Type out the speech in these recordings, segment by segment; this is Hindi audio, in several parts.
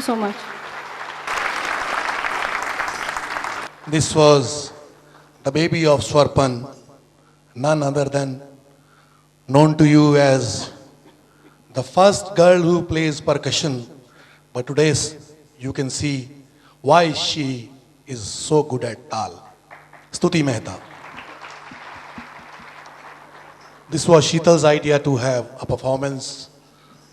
so much. This was the baby of Swarpan, none other than known to you as the first girl who plays percussion. But today you can see why she is so good at tal. Stuti Mehta. This was Sheetal's idea to have a performance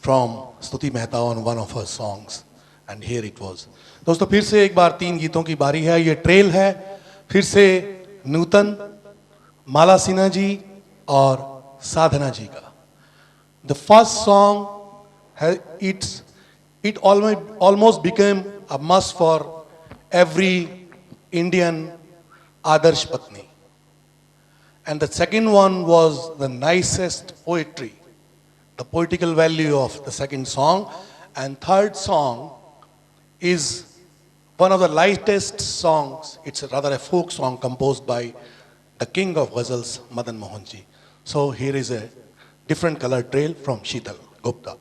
from Stuti Mehta on one of her songs. And here it was. दोस्तों फिर से एक बार 3 गीतों की बारी है. ये ट्रेल है. फिर से नूतन, माला सिन्हा जी और साधना जी का. The first song, it almost became a must for every Indian Adarsh Patni. And the second one was the nicest poetry, the poetical value of the second song. And third song is one of the lightest songs. It's rather a folk song composed by the king of ghazals, Madan Mohan ji. So here is a different color trail from Sheetal Gupta.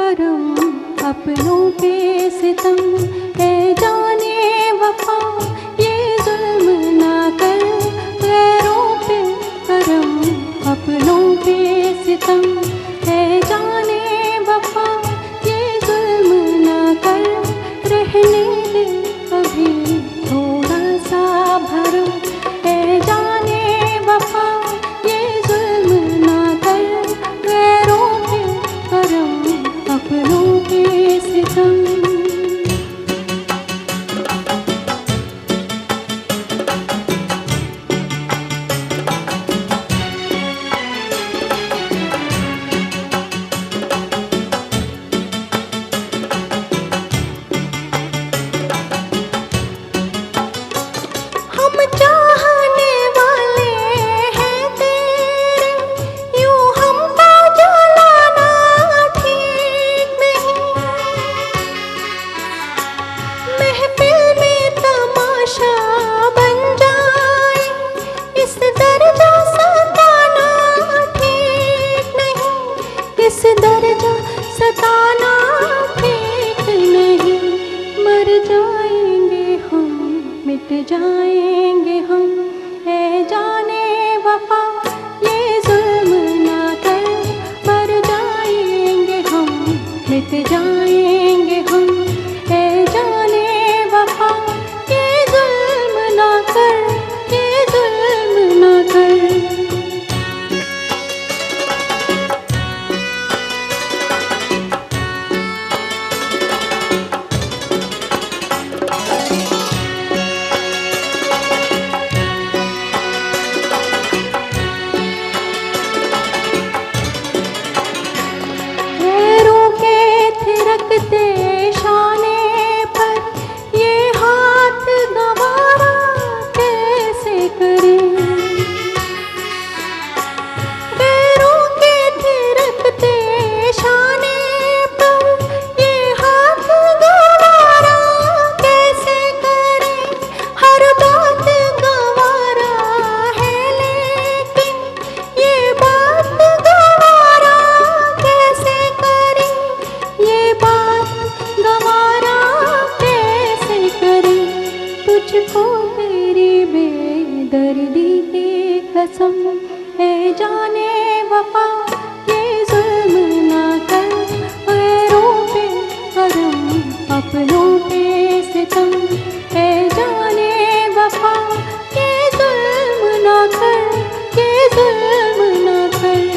करम अपनों पे सितम, है जाने वफा ये जुल्म ना कर, गैरों पे करम अपनों पे सितम, है जाने वफा ये जुल्म ना कर, रहने दे अभी थोड़ा सा भरम, है जाने वफा ये जुल्म ना कर, गैरों पे करम अपनों पे सितम। हम चाहने वाले हैं तेरे, यूं हमको जलाना ठीक नहीं, महफिल में तमाशा बन जाए इस दर्जा सताना ठीक नहीं, इस दर्जा सताना ठीक नहीं, मर जाएंगे हम मिट जाएंगे हम, है जाने वफा ये जुल्म ना कर, मर जाएंगे हम मिट जाएंगे हम, है जाने वफा ये जुल्म ना कर, ये जुल्म ना कर। पैरों के थिरकते शाने पर ये हाथ गवारा कैसे करें, पैरों के थिरकते शाने पर ये हाथ गवारा कैसे करें, हर बात गवारा है लेकिन ये बात गवारा कैसे करें, ये बात गवारा कैसे करें, तुझको तेरी बेदर्दी की कसम, है जाने वफा ये जुल्म ना कर, गैरों पे करम अपनों पे सितम, है जाने वफा ये जुल्म ना कर, ये जुल्म ना कर।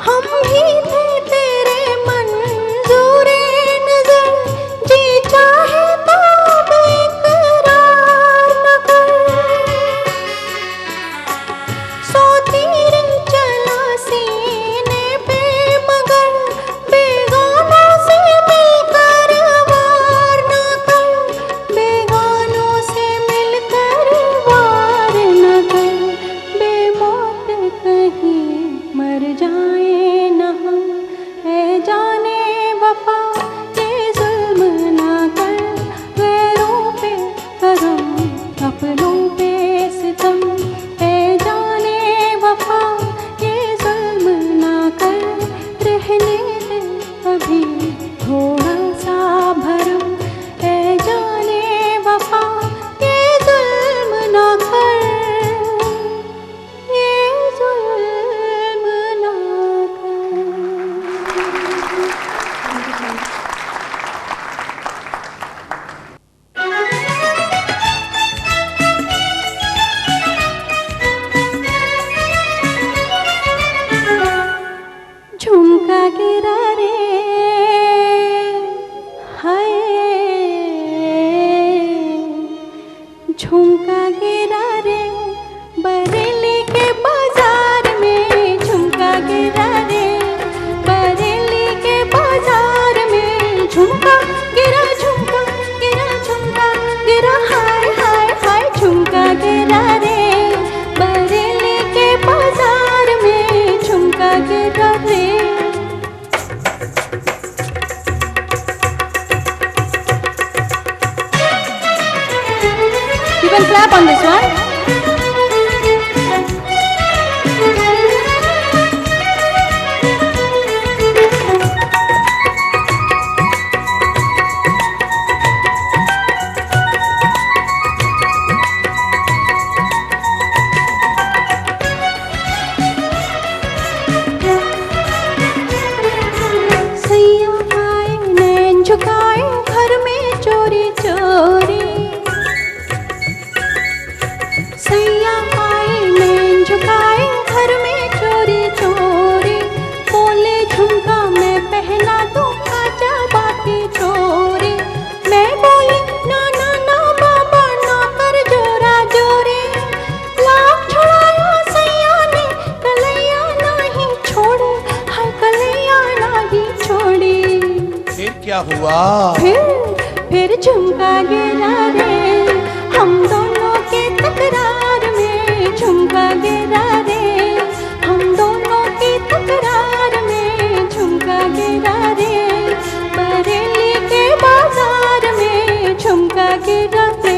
हम ही थे तेरे मंजूरे नजर, जी चाहे तो बेकरार न कर, सौ तीर चला सीने पे मगर बेगानों से मिलकर वार न कर, बेगानों से मिलकर वार न कर, बेमौत कहीं मर जाए न हम, है जाने वफा ये जुल्म ना कर, गैरों पे करम अपनों पे सितम, है जाने वफा ये जुल्म ना कर, रहने दे अभी थोड़ा सा भरम, है जाने वफा ये जुल्म ना कर, ये जुल्म ना कर। झुमका गिरा रे हाय, झुमका गिरा रे बरेली के बाजार में, झुमका गिरा रे बरेली के बाजार में, झुमका गिरा झुमका गिरा झुमका गिरा, हाय हाय हाय झुमका गिरा रे बरेली के बाजार में, झुमका हुआ? फिर झुमका गिरा रे, हम दोनों के तकरार में झुमका गिरा रे, हम दोनों की तकरार में झुमका गिरा रे, बरेली के बाजार में झुमका गिरा रे।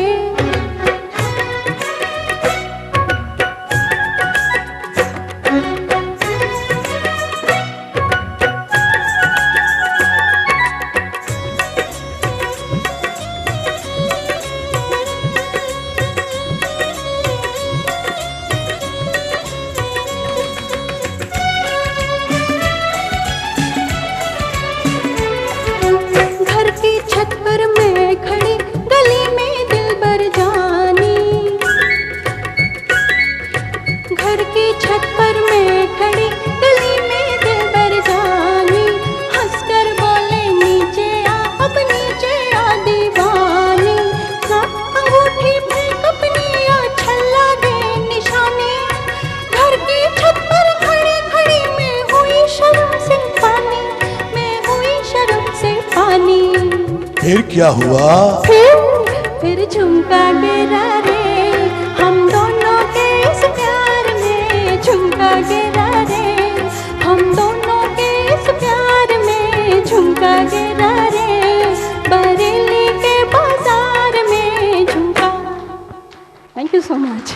घर की छत पर मैं खड़ी, गली में दिलबर जानी, घर की छत पर मैं खड़ी, गली में दिलबर जानी, हंसकर बोले नीचे आ, अब नीचे आ दीवानी, ना अंगूठी फेंक अपनी या छल्ला दे निशानी, घर की छत पर खड़ी खड़ी मैं हुई शर्म से पानी, मैं हुई शर्म से पानी। फिर क्या हुआ? फिर झुमका गिरा रे, हम दोनों के इस प्यार में झुमका गिरा रे, हम दोनों के इस प्यार में झुमका गिरा रे, बरेली के बाजार में झुमका। Thank you so much.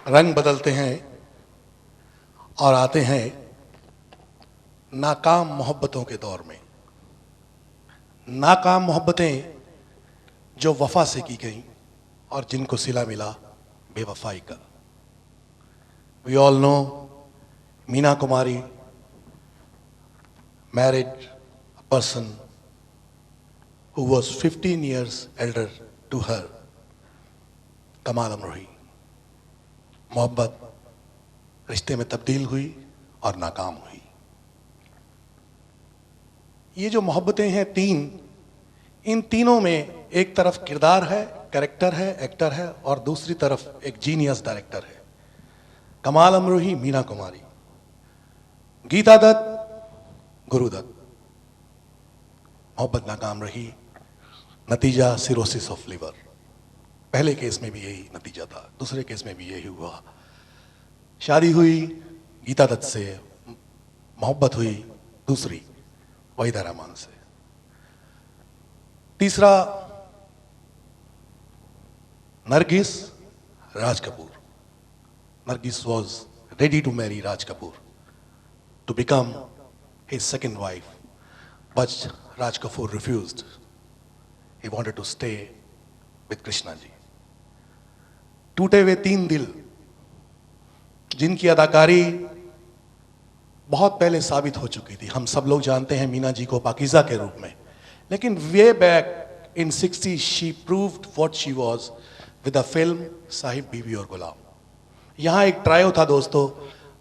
रंग बदलते हैं और आते हैं नाकाम मोहब्बतों के दौर में। नाकाम मोहब्बतें जो वफा से की गई और जिनको सिला मिला बेवफाई का। We all know Meena Kumari married a person who was 15 years elder to her, कमाल अमरोही। मोहब्बत रिश्ते में तब्दील हुई और नाकाम हुई। ये जो मोहब्बतें हैं तीन, इन तीनों में एक तरफ किरदार है, कैरेक्टर है, एक्टर है, और दूसरी तरफ एक जीनियस डायरेक्टर है। कमाल अमरोही, मीना कुमारी, गीता दत्त, गुरुदत्त। मोहब्बत नाकाम रही, नतीजा सिरोसिस ऑफ लिवर। पहले केस में भी यही नतीजा था, दूसरे केस में भी यही हुआ। शादी हुई गीता दत्त से, मोहब्बत हुई दूसरी वहीदा रहमान से। तीसरा Nargis, Raj Kapoor. Nargis was ready to marry Raj Kapoor to become his second wife, but Raj Kapoor refused. He wanted to stay with Krishna ji. टूटे हुए तीन दिल, जिनकी अदाकारी बहुत पहले साबित हो चुकी थी। हम सब लोग जानते हैं मीना जी को पाकीज़ा के रूप में, लेकिन way back in 60 she proved what she was with the film Sahib Bibi और गुलाम। यहाँ एक ट्रायो था दोस्तों,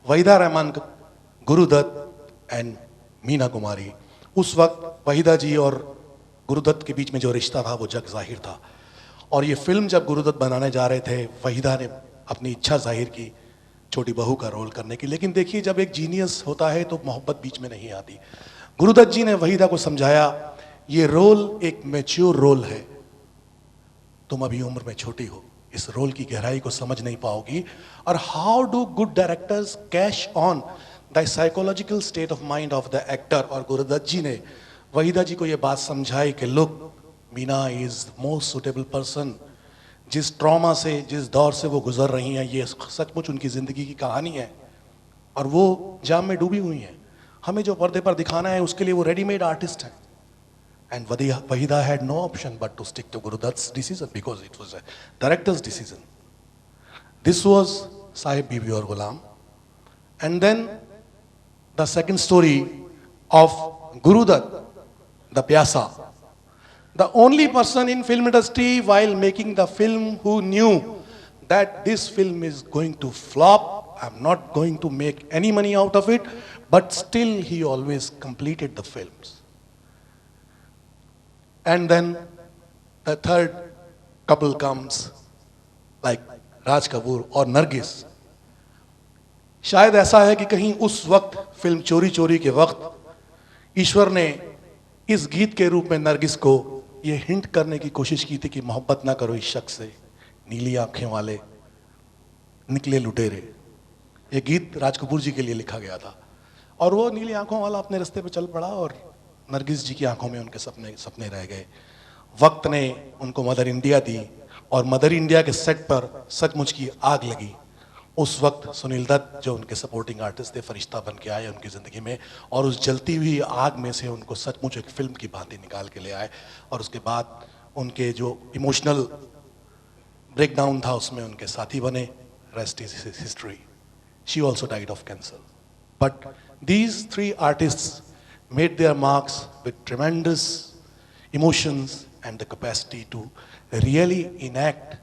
वहीदा रहमान, गुरुदत्त एंड मीना कुमारी। उस वक्त वहीदा जी और गुरुदत्त के बीच में जो रिश्ता था वो जग जाहिर था। और ये फिल्म जब गुरुदत्त बनाने जा रहे थे, वहीदा ने अपनी इच्छा जाहिर की छोटी बहू का रोल करने की। लेकिन देखिए, जब एक जीनियस होता है तो मोहब्बत बीच में नहीं आती। गुरुदत्त जी ने वहीदा को समझाया, ये रोल एक मैच्योर रोल है, तुम अभी उम्र में छोटी हो, इस रोल की गहराई को समझ नहीं पाओगी। और how do good directors cash on the psychological state of mind of the actor. और गुरुदत्त जी ने वहीदा जी को ये बात समझाई कि look, Meena is most suitable person. जिस ट्रॉमा से, जिस दौर से वो गुजर रही हैं, ये सचमुच उनकी ज़िंदगी की कहानी है और वो जाम में डूबी हुई हैं। हमें जो पर्दे पर दिखाना है उसके लिए वो रेडीमेड आर्टिस्ट हैं। And Waheeda had no option but to stick to Guru Dutt's decision because it was a director's decision. This was Sahib Bibi और Ghulam. And then the second story of Guru Dutt, the Pyaasa. The only person in film industry while making the film who knew that this film is going to flop, I'm not going to make any money out of it, but still he always completed the films. And then the third couple comes like Raj Kapoor or Nargis. शायद ऐसा है कि कहीं उस वक्त फिल्म चोरी चोरी के वक्त ईश्वर ने इस गीत के रूप में नरगिस को ये हिंट करने की कोशिश की थी कि मोहब्बत ना करो इस शख्स से, नीली आंखें वाले निकले लुटेरे। ये गीत राज कपूर जी के लिए लिखा गया था और वो नीली आंखों वाला अपने रास्ते पे चल पड़ा और नरगिस जी की आंखों में उनके सपने सपने रह गए। वक्त ने उनको मदर इंडिया दी और मदर इंडिया के सेट पर सचमुच की आग लगी। उस वक्त सुनील दत्त जो उनके सपोर्टिंग आर्टिस्ट थे फरिश्ता बन के आए उनकी ज़िंदगी में और उस जलती हुई आग में से उनको सचमुच एक फिल्म की भांति निकाल के ले आए और उसके बाद उनके जो इमोशनल ब्रेकडाउन था उसमें उनके साथी बने। Rest is history. She also died of cancer. But these three artists made their marks with tremendous emotions and the capacity to really enact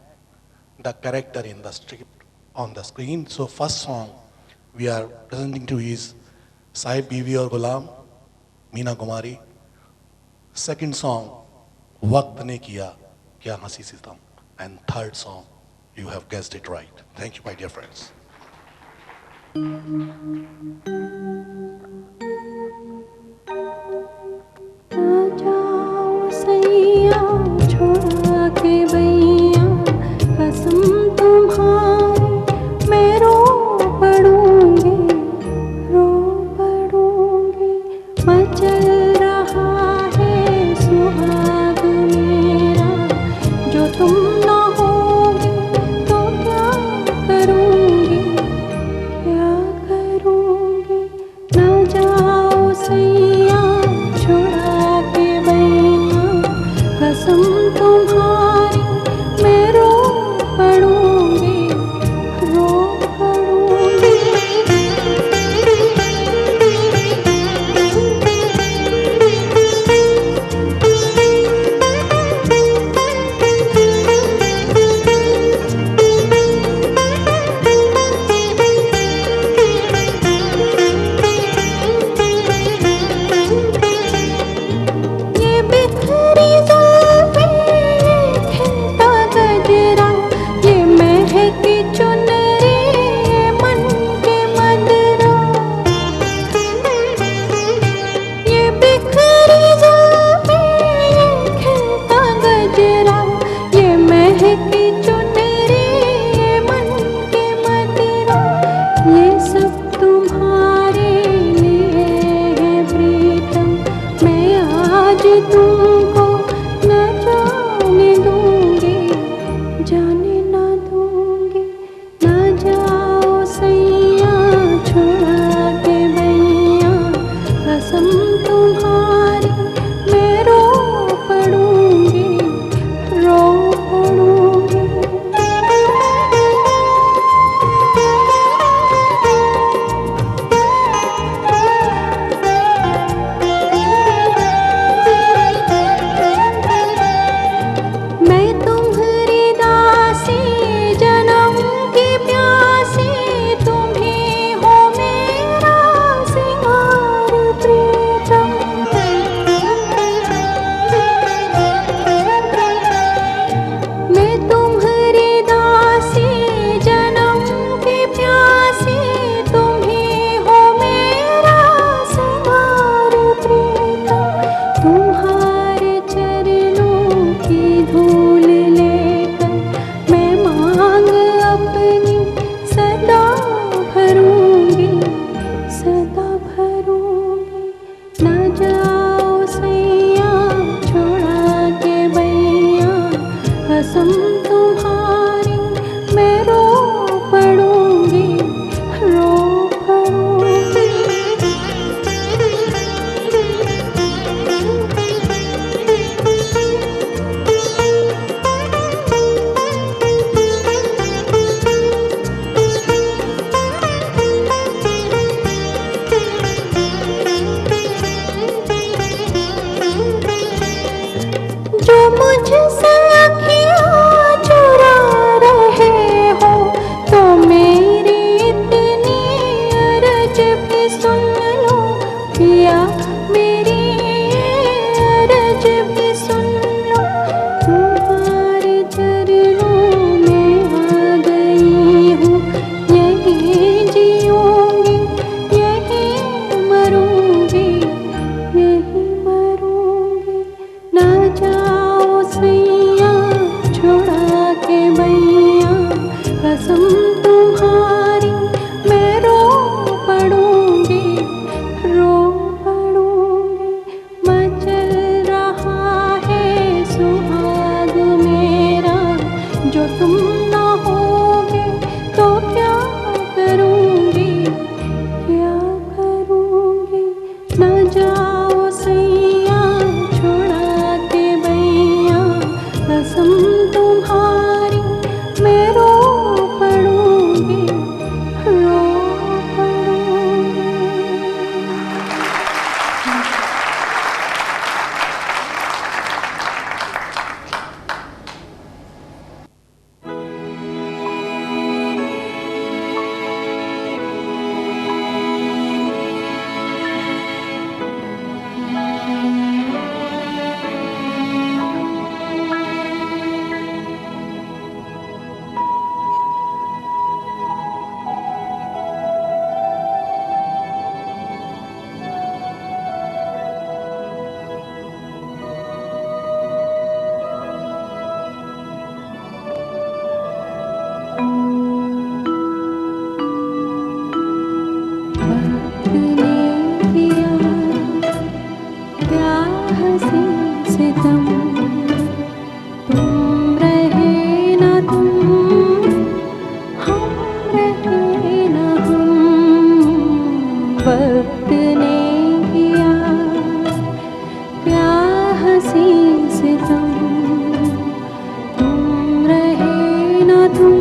the character in the script on the screen. So first song we are presenting to is Sahib Biwi aur Ghulam, Meena Kumari. Second song, Waqt ne kiya kya hansi sitam. And third song, you have guessed it right. Thank you, my dear friends. जाओ सैया छोड़ा के बैया कसम तुम्हारी मैं रो पड़ूंगी मचल रहा है सुहाग मेरा जो तुम न होगे तो क्या करूंगी न जाओ सैया छोड़ा के बैया कसम जो तुम ना होगे तो क्या करूँगी, क्या करूँगी। न जाओ सैया छोड़ा के बैया, कसम तुम्हारी मैं रो पड़ूँगी, रो पड़ूँगी। क्या हंसी सितम, तुम रहे न तुम, हम रहे न हम। वक्त ने किया क्या हंसी सितम, तुम रहे न तुम,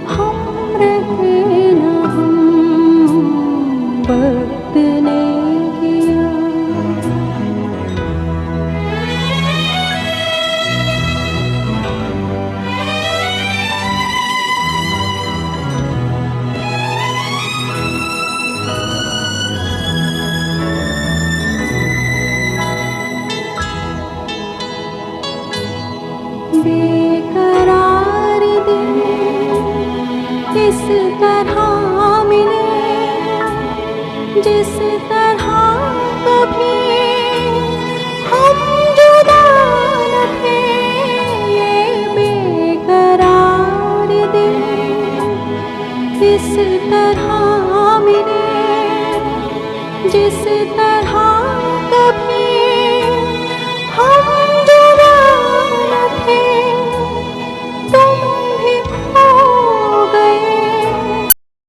हम रहे न हम। वक्त ने किया बेकरार दिल इस तरह मिले, जिस तरह कभी हम जुदा न थे। ये बेकरार दिल इस तरह मिले, जिस तरह